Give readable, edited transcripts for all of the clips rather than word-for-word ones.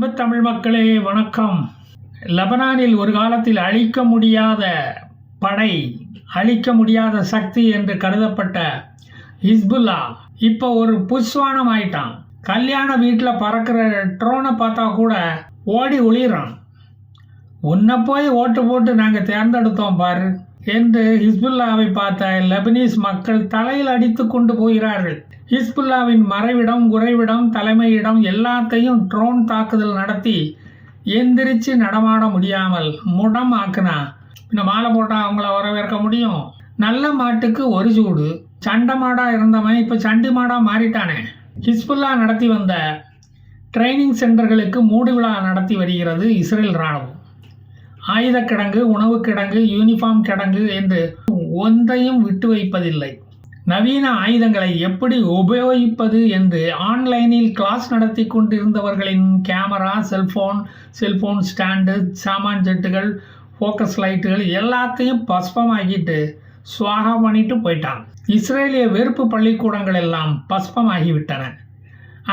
அன்பு தமிழ் மக்களே வணக்கம். லெபனானில் ஒரு காலத்தில் அழிக்க முடியாத படை, அழிக்க முடியாத சக்தி என்று கருதப்பட்ட ஹிஸ்புல்லா இப்போ ஒரு புஷ்வானம் ஆயிட்டான். கல்யாண வீட்டில் பறக்கிற ட்ரோனை பார்த்தா கூட ஓடி ஒளிறான். உன்னை போய் ஓட்டு போட்டு நாங்கள் தேர்ந்தெடுத்தோம் பாரு என்று ஹிஸ்புல்லாவை பார்த்த லெபனீஸ் மக்கள் தலையில் அடித்து கொண்டு போகிறார்கள். ஹிஸ்புல்லாவின் மறைவிடம், குறைவிடம், தலைமையிடம் எல்லாத்தையும் ட்ரோன் தாக்குதல் நடத்தி எந்திரிச்சு நடமாட முடியாமல் முடம் ஆக்குனா இந்த மாலை போட்டால் அவங்கள வரவேற்க முடியும்? நல்ல மாட்டுக்கு ஒரு சூடு. சண்டை மாடாக இருந்தவன் இப்போ சண்டி மாடாக மாறிட்டானே. ஹிஸ்புல்லா நடத்தி வந்த ட்ரைனிங் சென்டர்களுக்கு மூடு விழா நடத்தி வருகிறது இஸ்ரேல் இராணுவம். ஆயுத கிடங்கு, உணவு கிடங்கு, யூனிஃபார்ம் கிடங்கு என்று ஒன்றையும் விட்டு வைப்பதில்லை. நவீன ஆயுதங்களை எப்படி உபயோகிப்பது என்று ஆன்லைனில் கிளாஸ் நடத்தி கொண்டிருந்தவர்களின் கேமரா, செல்போன் ஸ்டாண்டு, சாமான் ஜெட்டுகள், ஃபோக்கஸ் லைட்டுகள் எல்லாத்தையும் பஸ்பமாகிட்டு சுவாகா பண்ணிட்டு போயிட்டான். இஸ்ரேலிய வெறுப்பு பள்ளிக்கூடங்கள் எல்லாம் பஸ்பமாகிவிட்டன.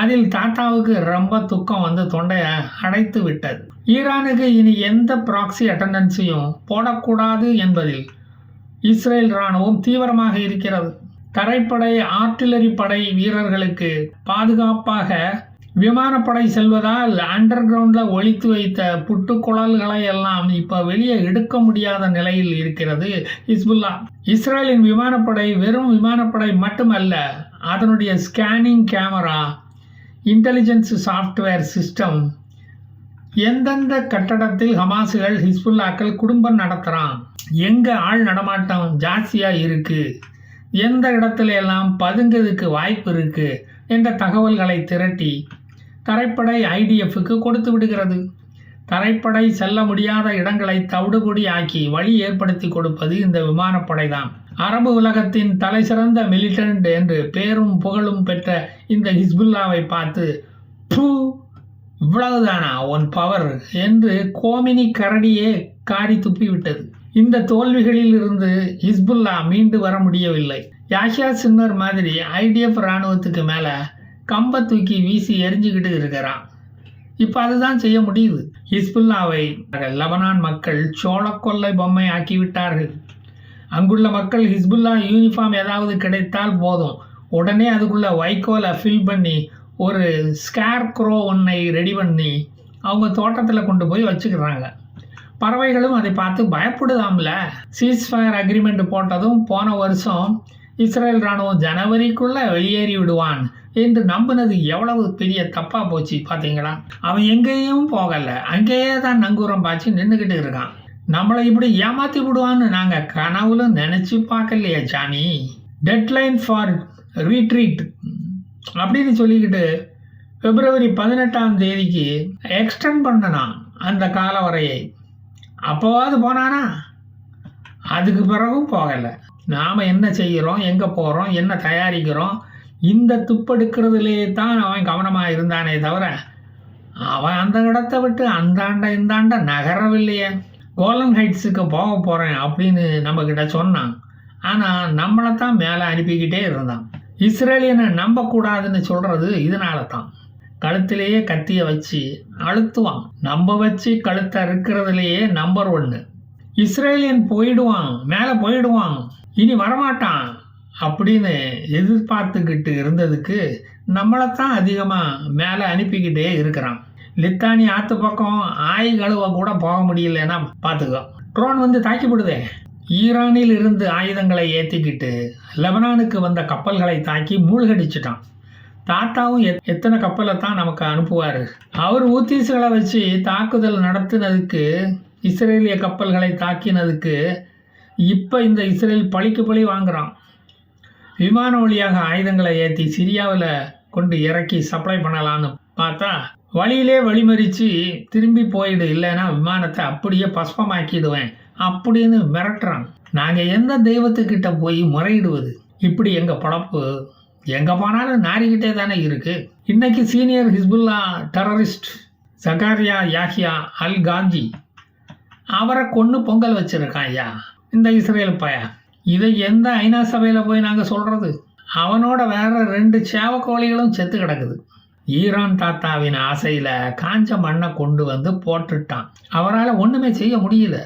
அதில் தாத்தாவுக்கு ரொம்ப துக்கம் வந்து தொண்டையை அடைத்து விட்டது. ஈரானுக்கு இனி எந்த ப்ராக்சி அட்டண்டன்ஸையும் போடக்கூடாது என்பதில் இஸ்ரேல் இராணுவம் தீவிரமாக இருக்கிறது. தரைப்படை, ஆர்ட்டிலரி படை வீரர்களுக்கு பாதுகாப்பாக விமானப்படை செல்வதால் அண்டர் கிரவுண்டில் ஒழித்து வைத்த புட்டுக்குழல்களை எல்லாம் இப்போ வெளியே எடுக்க முடியாத நிலையில் இருக்கிறது ஹிஸ்புல்லா. இஸ்ரேலின் விமானப்படை வெறும் விமானப்படை மட்டுமல்ல, அதனுடைய scanning camera, intelligence software system, எந்தெந்த கட்டடத்தில் ஹமாஸுகள், ஹிஸ்புல்லாக்கள் குடும்பம் நடத்துகிறான், எங்கே ஆள் நடமாட்டம் ஜாஸ்தியாக இருக்குது, எந்த இடத்துல எல்லாம் பதுங்கிறதுக்கு வாய்ப்பு இருக்குது என்ற தகவல்களை திரட்டி தரைப்படை ஐடிஎஃப்க்கு கொடுத்து விடுகிறது. தரைப்படை செல்ல முடியாத இடங்களை தவிடுபொடி ஆக்கி வழி ஏற்படுத்தி கொடுப்பது இந்த விமானப்படை தான். அரபு உலகத்தின் தலை சிறந்த மிலிட்டன்ட் என்று பேரும் புகழும் பெற்ற இந்த ஹிஸ்புல்லாவை பார்த்து இவ்வளவுதானா ஒன் பவர் என்று கோமினி கரடியே காரி துப்பிவிட்டது. இந்த தோல்விகளில் இருந்து ஹிஸ்புல்லா மீண்டு வர முடியவில்லை. யாஷியா சின்னர் மாதிரி ஐடிஎஃப் இராணுவத்துக்கு மேலே கம்பை தூக்கி வீசி எரிஞ்சுக்கிட்டு இருக்கிறான். இப்போ அதுதான் செய்ய முடியுது. ஹிஸ்புல்லாவை லெபனான் மக்கள் சோளக்கொல்லை பொம்மை ஆக்கிவிட்டார்கள். அங்குள்ள மக்கள் ஹிஸ்புல்லா யூனிஃபார்ம் ஏதாவது கிடைத்தால் போதும், உடனே அதுக்குள்ளே வைக்கோலை ஃபில் பண்ணி ஒரு ஸ்கேர் க்ரோ ஒன்றை ரெடி பண்ணி அவங்க தோட்டத்தில் கொண்டு போய் வச்சுக்கிறாங்க. பறவைகளும் அதை பார்த்து பயப்படுதாம்ல. சீஸ்ஃபயர் அக்ரிமெண்ட் போட்டதும் போன வருஷம் இஸ்ரேல் இராணுவம் ஜனவரிக்குள்ளே வெளியேறி விடுவான் என்று நம்பினது எவ்வளவு பெரிய தப்பாக போச்சு பார்த்தீங்களா? அவன் எங்கேயும் போகலை, அங்கேயே தான் நங்கூரம் பாய்ச்சி நின்றுக்கிட்டு இருக்கான். நம்மளை இப்படி ஏமாற்றி விடுவான்னு நாங்கள் கனவுல நினச்சி பார்க்கலையே சாமி. டெட்லைன் ஃபார் ரீட்ரீட் அப்படின்னு சொல்லிக்கிட்டு பிப்ரவரி 18 எக்ஸ்டெண்ட் பண்ணனான் அந்த காலவரையை. அப்போவாது போனானா? அதுக்கு பிறகும் போகலை. நாம் என்ன செய்கிறோம், எங்கே போகிறோம், என்ன தயாரிக்கிறோம், இந்த துப்பெடுக்கிறதுலே தான் அவன் கவனமாக இருந்தானே தவிர அவன் அந்த இடத்தை விட்டு இந்தாண்ட நகரவில்லையே. கோலன் ஹைட்ஸுக்கு போக போகிறேன் அப்படின்னு நம்மக்கிட்ட சொன்னான். ஆனால் நம்மளை தான் மேலே அனுப்பிக்கிட்டே இருந்தான். இஸ்ரேலியனை நம்பக்கூடாதுன்னு சொல்கிறது இதனால தான். கழுத்திலேயே கத்தியை வச்சு அழுத்துவான். நம்ப வச்சு கழுத்தை இருக்கிறதுலையே நம்பர் 1. இஸ்ரேலியன் போயிடுவான், மேலே போயிடுவான், இனி வரமாட்டான் அப்படின்னு எதிர்பார்த்துக்கிட்டு இருந்ததுக்கு நம்மளைத்தான் அதிகமாக மேலே அனுப்பிக்கிட்டே இருக்கிறான். லித்தானி ஆற்று பக்கம் ஆய் கழுவ கூட போக முடியலன்னா பார்த்துக்கோ. ட்ரோன் வந்து தாக்கிப்படுதே. ஈரானில் இருந்து ஆயுதங்களை ஏற்றிக்கிட்டு லெபனானுக்கு வந்த கப்பல்களை தாக்கி மூழ்கடிச்சிட்டான். தாத்தாவும் எத்தனை கப்பலை தான் நமக்கு அனுப்புவார். அவர் ஊத்தீசுகளை வச்சு தாக்குதல் நடத்தினதுக்கு, இஸ்ரேலிய கப்பல்களை தாக்கினதுக்கு இப்போ இந்த இஸ்ரேல் பழிக்கு பழி வாங்குகிறான். விமான வழியாக ஆயுதங்களை ஏற்றி சிரியாவில் கொண்டு இறக்கி சப்ளை பண்ணலான்னு பார்த்தா வழியிலே வழிமறித்து திரும்பி போயிடு, இல்லைன்னா விமானத்தை அப்படியே பஸ்பமாக்கிடுவேன் அப்படின்னு மிரட்டுறான். நாங்கள் எந்த தெய்வத்துக்கிட்ட போய் முறையிடுவது? இப்படி எங்கள் பழப்பு எங்கே போனாலும் நாரிக்கிட்டே தானே இருக்குது. இன்னைக்கு senior Hezbollah terrorist Zakaria Yahya அல் காந்தி அவரை கொன்று பொங்கல் வச்சுருக்கான் ஐயா இந்த இஸ்ரேல் பைய. இதை எந்த ஐநா சபையில் போய் நாங்கள் சொல்கிறது? அவனோட வேற 2 சேவக்கோழிகளும் செத்து கிடக்குது. ஈரான் தாத்தாவின் ஆசையில் காஞ்ச மண்ணை கொண்டு வந்து போட்டுட்டான். அவரால் ஒன்றுமே செய்ய முடியல.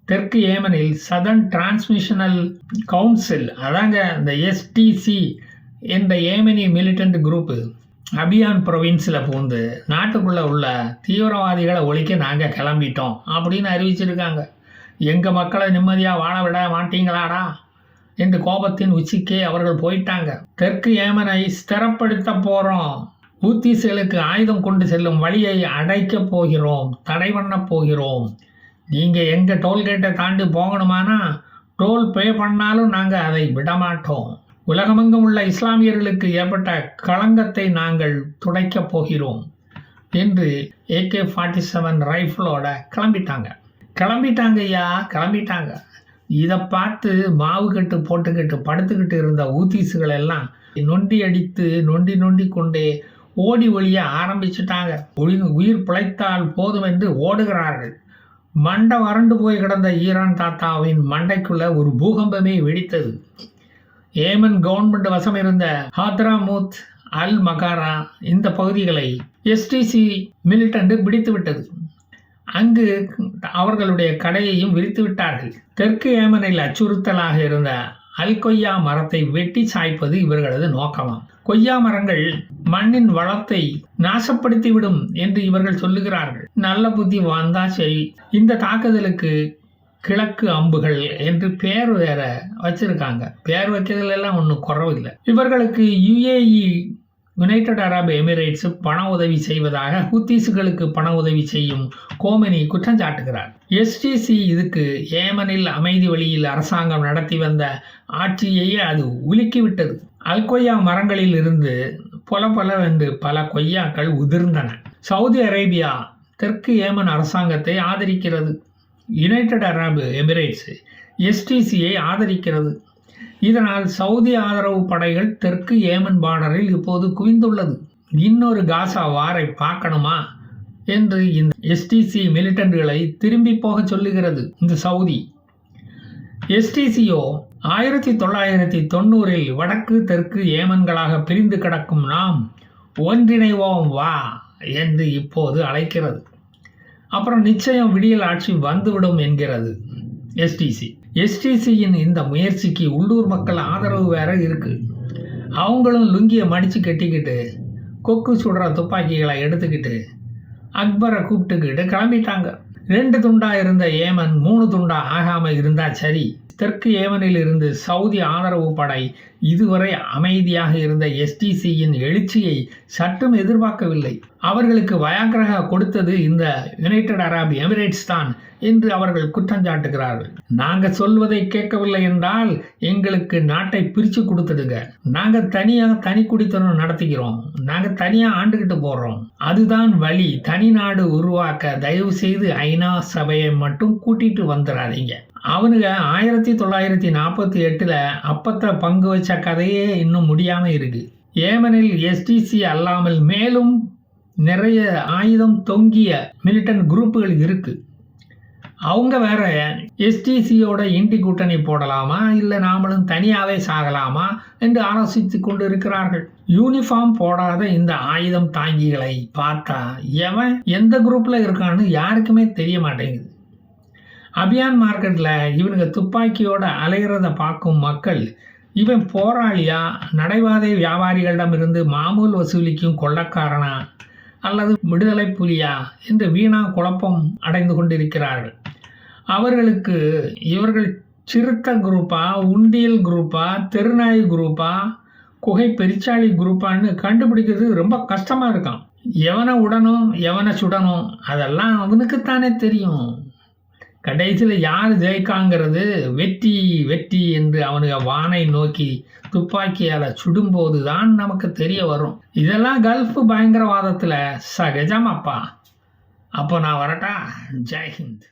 தெற்கு ஏமனில் சதர்ன் டிரான்ஸ்மிஷனல் கவுன்சில், அதாங்க இந்த எஸ்டிசி என்ற ஏமனி மிலிட்டன்ட் குரூப்பு அபியான் ப்ரொவின்ஸில் பூந்து நாட்டுக்குள்ளே உள்ள தீவிரவாதிகளை ஒழிக்க நாங்கள் கிளம்பிட்டோம் அப்படின்னு அறிவிச்சிருக்காங்க. எங்கள் மக்களை நிம்மதியாக வாழ விட மாட்டீங்களாடா என்று கோபத்தின் உச்சிக்கே அவர்கள் போயிட்டாங்க. தெற்கு ஏமனை ஸ்திரப்படுத்த போகிறோம், ஊத்திகளுக்கு ஆயுதம் கொண்டு செல்லும் வழியை அடைக்க போகிறோம், தடை பண்ண போகிறோம். நீங்கள் எங்கள் டோல்கேட்டை தாண்டி போகணுமானா டோல் பே பண்ணாலும் நாங்கள் அதை விடமாட்டோம். உலகமெங்கும் உள்ள இஸ்லாமியர்களுக்கு ஏற்பட்ட களங்கத்தை நாங்கள் துடைக்கப் போகிறோம் என்று AK-47 ரைஃபிளோட கிளம்பிட்டாங்க ஐயா, கிளம்பிட்டாங்க. இதை பார்த்து மாவு கட்டு போட்டுக்கிட்டு படுத்துக்கிட்டு இருந்த ஊத்திசுகள் எல்லாம் நொண்டி அடித்து நொண்டி கொண்டே ஓடி ஒழிய ஆரம்பிச்சுட்டாங்க. உயிர் பிழைத்தால் போதும் என்று ஓடுகிறார்கள். மண்டை வறண்டு போய் கிடந்த ஈரான் தாத்தாவின் மண்டைக்குள்ள ஒரு பூகம்பமே வெடித்தது. ஏமன் கவர்மெண்ட் வசம் இருந்த ஹாத்ராமூத், அல் மகாரா இந்த பகுதிகளை எஸ்டிசி மிலிட்டன்ட் பிடித்து விட்டது. அங்கு அவர்களுடைய கடையையும் விரித்து விட்டார்கள். தெற்கு ஏமனில் அச்சுறுத்தலாக இருந்த அல் கொய்யா மரத்தை வெட்டி சாய்ப்பது இவர்களது நோக்கமாம். கொய்யா மரங்கள் மண்ணின் வளத்தை நாசப்படுத்திவிடும் என்று இவர்கள் சொல்லுகிறார்கள். நல்ல புத்தி வந்தா சரி. இந்த தாக்குதலுக்கு கிழக்கு அம்புகள் என்று பேர் வேற வச்சிருக்காங்க. பேர் வைக்கிறதுல எல்லாம் ஒன்றும் குறவில்லை. இவர்களுக்கு UAE யுனைடெட் அரபு எமிரேட்ஸ் பண உதவி செய்வதாக ஹூத்திஸுகளுக்கு பண உதவி செய்யும் கோமெனி குற்றம் சாட்டுகிறார். எஸ்டிசி இதுக்கு ஏமனில் அமைதி வழியில் அரசாங்கம் நடத்தி வந்த ஆட்சியையே அது உலுக்கிவிட்டது. அல்கொய்யா மரங்களில் இருந்து பொலவென்று பல கொய்யாக்கள் உதிர்ந்தன. சவுதி அரேபியா தெற்கு ஏமன் அரசாங்கத்தை ஆதரிக்கிறது. யுனைடெட் அரபு எமிரேட்ஸ் எஸ்டிசியை ஆதரிக்கிறது. இதனால் சவுதி ஆதரவு படைகள் தெற்கு ஏமன் பார்டரில் இப்போது குவிந்துள்ளது. இன்னொரு காசா வாரை பார்க்கணுமா என்று இந்த எஸ்டிசி மிலிட்டன்ட்களை திரும்பி போக சொல்லுகிறது இந்த சவுதி. எஸ்டிசியோ 1990 வடக்கு தெற்கு ஏமன்களாக பிரிந்து கிடக்கும் நாம் ஒன்றிணைவோம் வா என்று இப்போது அழைக்கிறது. அப்புறம் நிச்சயம் விடியல் ஆட்சி வந்துவிடும் என்கிறது எஸ்டிசி. எஸ்டிசியின் இந்த முயற்சிக்கு உள்ளூர் மக்கள் ஆதரவு வேற இருக்கு. அவங்களும் லுங்கியை மடித்து கட்டிக்கிட்டு கொக்கு சுடுற துப்பாக்கிகளை எடுத்துக்கிட்டு அக்பரை கூப்பிட்டுக்கிட்டு கிளம்பிட்டாங்க. 2 துண்டா இருந்த ஏமன் 3 துண்டா ஆகாமல் இருந்தா சரி. தெற்கு ஏமனில் இருந்து சவுதி ஆதரவு படை இதுவரை அமைதியாக இருந்த எஸ்டிசியின் எழுச்சியை சற்றும் எதிர்பார்க்கவில்லை. அவர்களுக்கு வயாக்கிரகா கொடுத்தது இந்த யுனைடெட் அரபு எமிரேட்ஸ் தான் என்று அவர்கள் குற்றம் சாட்டுகிறார்கள். நாங்கள் சொல்வதை கேட்கவில்லை என்றால் எங்களுக்கு நாட்டை பிரித்து கொடுத்துடுங்க. நாங்கள் தனி குடித்தனம் நடத்திக்கிறோம். நாங்கள் தனியாக ஆண்டுகிட்டு போடுறோம். அதுதான் வழி. தனி நாடு உருவாக்க தயவு செய்து ஐநா சபையை மட்டும் கூட்டிட்டு வந்துடாதீங்க. அவனுங்க 1948 அப்பத்தை பங்கு வச்ச கதையே இன்னும் முடியாமல் இருக்கு. ஏமனில் எஸ்டிசி அல்லாமல் மேலும் நிறைய ஆயுதம் தொங்கிய மிலிட்டன்ட் குரூப்புகள் இருக்கு. அவங்க வேற எஸ்டிசியோட இண்டி கூட்டணி போடலாமா இல்லை நாமளும் தனியாகவே சாகலாமா என்று ஆலோசித்து கொண்டு இருக்கிறார்கள். யூனிஃபார்ம் போடாத இந்த ஆயுதம் தாங்கிகளை பார்த்தா எவன் எந்த குரூப்பில் இருக்கான்னு யாருக்குமே தெரிய மாட்டேங்குது. அபியான் மார்க்கெட்டில் இவனுங்க துப்பாக்கியோட அலைகிறத பார்க்கும் மக்கள் இவன் போராளியா, நடைபாதை வியாபாரிகளிடமிருந்து மாமூல் வசூலிக்கும் கொள்ளக்காரனா அல்லது விடுதலை புலியா என்று வீணா குழப்பம் அடைந்து கொண்டிருக்கிறார்கள். அவர்களுக்கு இவர்கள் சிறுத்தை குரூப்பா, உண்டியல் குரூப்பா, தெருநாய் குரூப்பா, குகை பெரிச்சாளி குரூப்பான்னு கண்டுபிடிக்கிறது ரொம்ப கஷ்டமாக இருக்கான். எவனை உடனும் எவனை சுடணும் அதெல்லாம் அவனுக்குத்தானே தெரியும். கடைசியில் யார் ஜெயிக்காங்கிறது வெற்றி என்று அவனுங்க வானை நோக்கி துப்பாக்கியால் சுடும்போது தான் நமக்கு தெரிய வரும். இதெல்லாம் கல்ஃப் பயங்கரவாதத்தில் சகஜமாப்பா. அப்போ நான் வரட்டா. ஜெய்ஹிந்த்.